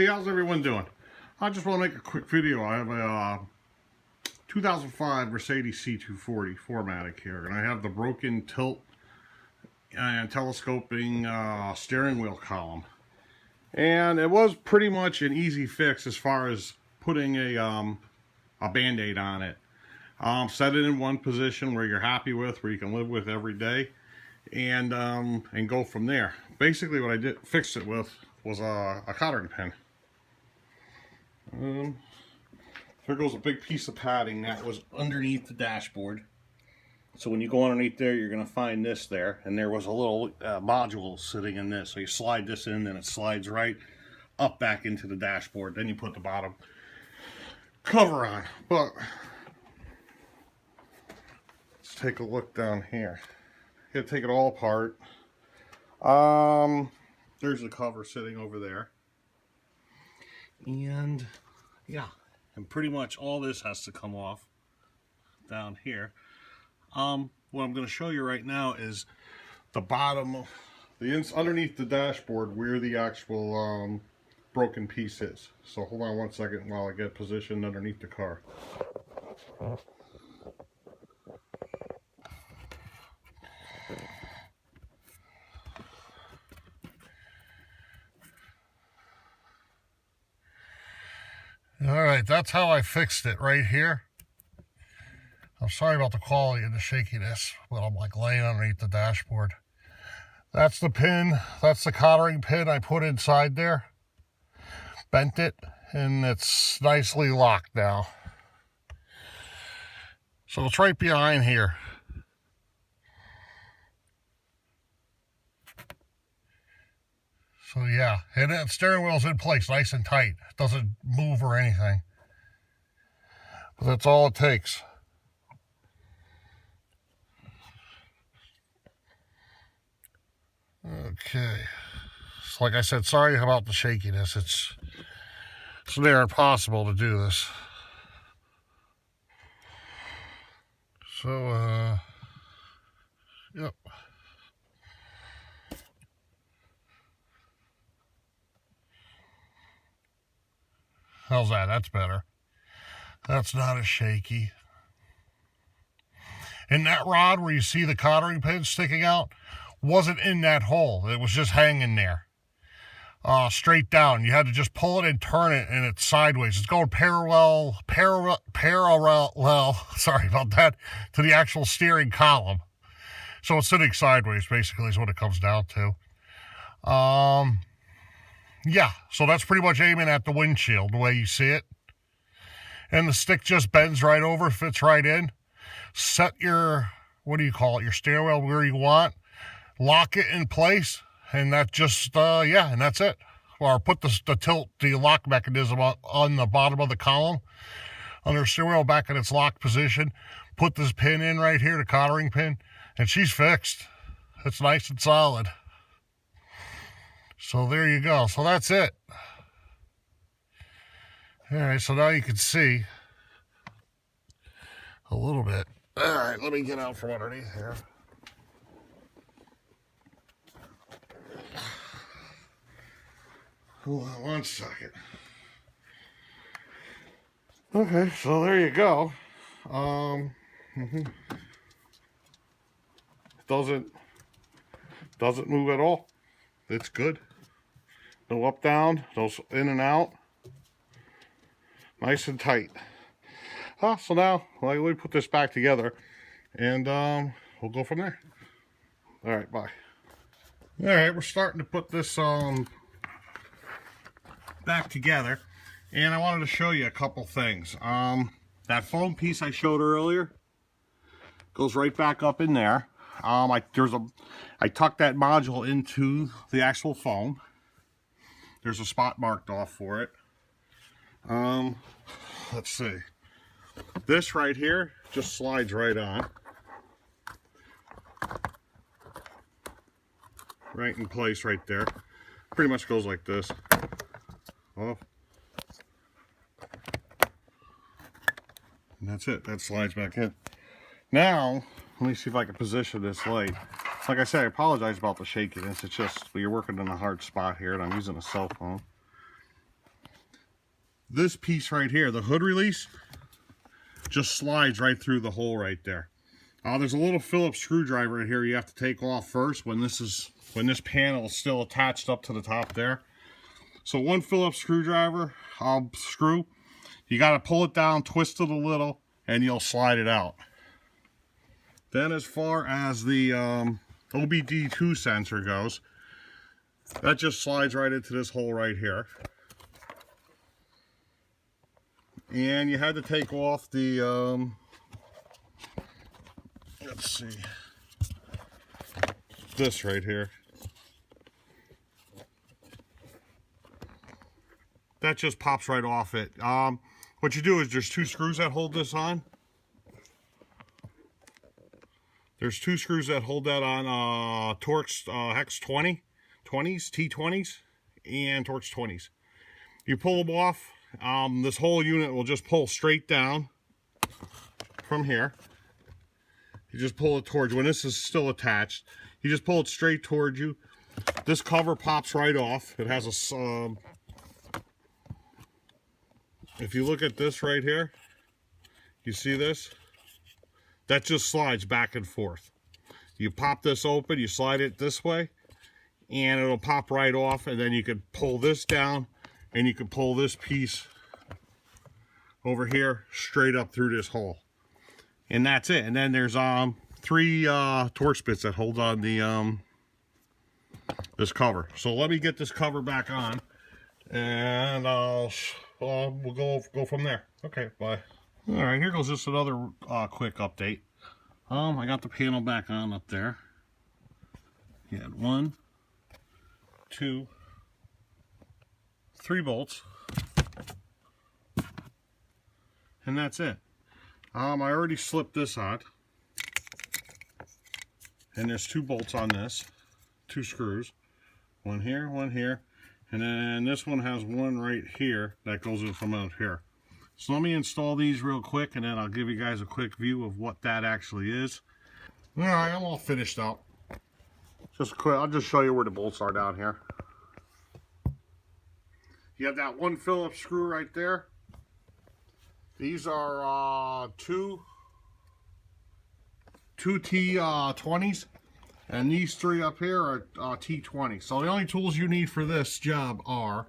Hey, how's everyone doing? I just want to make a quick video. I have a 2005 Mercedes C240 4MATIC here, and I have the broken tilt and telescoping steering wheel column. And it was pretty much an easy fix as far as putting a band-aid on it. Set it in one position where you're happy with, where you can live with every day, and go from there. Basically what I fixed it with was a cottering pin. There goes a big piece of padding that was underneath the dashboard. So when you go underneath there, you're going to find this there, and there was a little module sitting in this. So you slide this in, and it slides right up back into the dashboard. Then you put the bottom cover on. But let's take a look down here. You gotta take it all apart. There's the cover sitting over there. And yeah, and pretty much all this has to come off down here. What I'm going to show you right now is the bottom, underneath the dashboard where the actual broken piece is. So hold on one second while I get positioned underneath the car. Alright, that's how I fixed it right here. I'm sorry about the quality and the shakiness, but I'm like laying underneath the dashboard. That's the pin, that's the cottering pin I put inside there. Bent it, and it's nicely locked now. So it's right behind here. So yeah, and the steering wheel's in place, nice and tight. It doesn't move or anything. But that's all it takes. Okay. So like I said, sorry about the shakiness. It's near impossible to do this. So, yep. How's that? That's better. That's not as shaky. And that rod where you see the cottering pin sticking out wasn't in that hole. It was just hanging there. Straight down. You had to just pull it and turn it, and it's sideways. It's going parallel, sorry about that, to the actual steering column. So it's sitting sideways, basically, is what it comes down to. Yeah, so that's pretty much aiming at the windshield, the way you see it. And the stick just bends right over, fits right in. Set your, what do you call it, your steering wheel where you want. Lock it in place, and that just, yeah, and that's it. Or put the lock mechanism on the bottom of the column, under the steering wheel back in its locked position. Put this pin in right here, the cottering pin, and she's fixed. It's nice and solid. So there you go. So that's it. All right, so now you can see a little bit. All right, let me get out from underneath here. Hold on one second. Okay, so there you go. Doesn't move at all. It's good. No up down, no in and out. Nice and tight. So now let me put this back together, and we'll go from there. All right, bye. All right, we're starting to put this back together, and I wanted to show you a couple things. That foam piece I showed earlier goes right back up in there. I tucked that module into the actual foam. There's a spot marked off for it. Let's see. This right here just slides right on. Right in place right there. Pretty much goes like this. Off. And that's it. That slides back in. Now, let me see if I can position this light. Like I said, I apologize about the shakiness. It's just you're working in a hard spot here, and I'm using a cell phone. this piece right here, the hood release, just slides right through the hole right there. There's a little Phillips screwdriver in here you have to take off first when this panel is still attached up to the top there. So one Phillips screwdriver, screw, you got to pull it down, twist it a little, and you'll slide it out. Then as far as the OBD2 sensor goes, that just slides right into this hole right here. And you had to take off the, let's see, this right here. That just pops right off it. What you do is there's two screws that hold this on. There's two screws that hold that on Torx Hex 20s, T20s, and Torx 20s. You pull them off, this whole unit will just pull straight down from here. You just pull it towards you. When this is still attached, you just pull it straight towards you. This cover pops right off. It has a, if you look at this right here, you see this? That just slides back and forth. You pop this open, you slide it this way, and it'll pop right off, and then you can pull this down, and you can pull this piece over here straight up through this hole. And that's it. And then there's three Torx bits that hold on the this cover. So let me get this cover back on, and we'll go from there. Okay, bye. All right, here goes just another quick update. I got the panel back on up there. You had 1, 2, 3 bolts, and that's it. I already slipped this on, and there's 2 bolts on this, 2 screws, one here, and then this one has one right here that goes in from out here. So let me install these real quick, and then I'll give you guys a quick view of what that actually is. All right, I'm all finished up. Just quick, I'll just show you where the bolts are down here. You have that one Phillips screw right there. These are two T20s, and these 3 up here are T20. So the only tools you need for this job are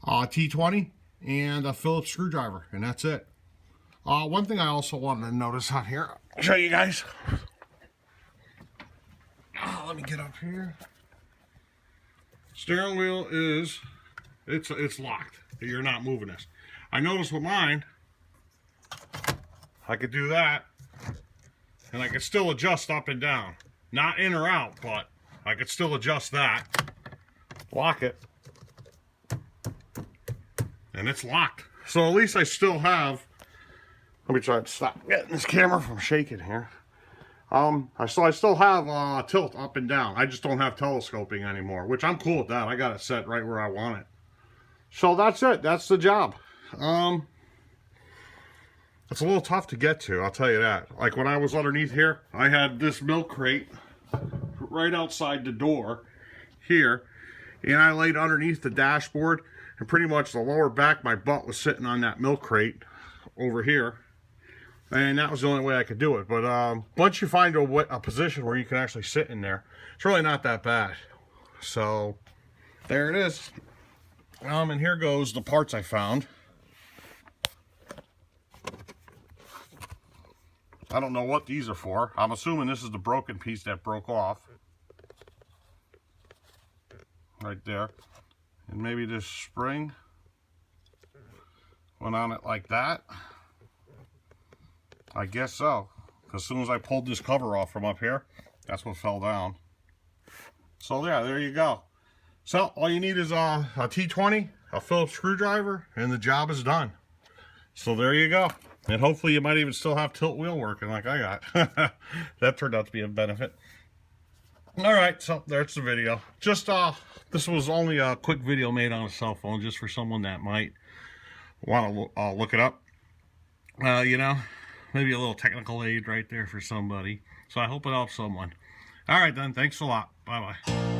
T20 and a Phillips screwdriver, and that's it. One thing I also wanted to notice on here, I'll show you guys. Let me get up here. Steering wheel is, it's locked. You're not moving this. I noticed with mine, I could do that, and I could still adjust up and down. Not in or out, but I could still adjust that. Lock it. And it's locked. So at least I still have, let me try to stop getting this camera from shaking here. I still have tilt up and down. I just don't have telescoping anymore, which I'm cool with that. I got it set right where I want it. So that's it. That's the job. It's a little tough to get to, I'll tell you that. Like when I was underneath here, I had this milk crate right outside the door here, and I laid underneath the dashboard, and pretty much the lower back, my butt was sitting on that milk crate over here, and that was the only way I could do it. But once you find a position where you can actually sit in there, it's really not that bad. So there it is. And here goes the parts I found. I don't know what these are for. I'm assuming this is the broken piece that broke off. Right there. And maybe this spring went on it like that. I guess so. As soon as I pulled this cover off from up here, that's what fell down. So yeah, there you go. So all you need is a T20, a Phillips screwdriver, and the job is done. So there you go. And hopefully you might even still have tilt wheel working like I got. That turned out to be a benefit. Alright, so there's the video. Just, this was only a quick video made on a cell phone, just for someone that might want to look it up. You know, maybe a little technical aid right there for somebody. So I hope it helps someone. Alright then, thanks a lot. Bye-bye.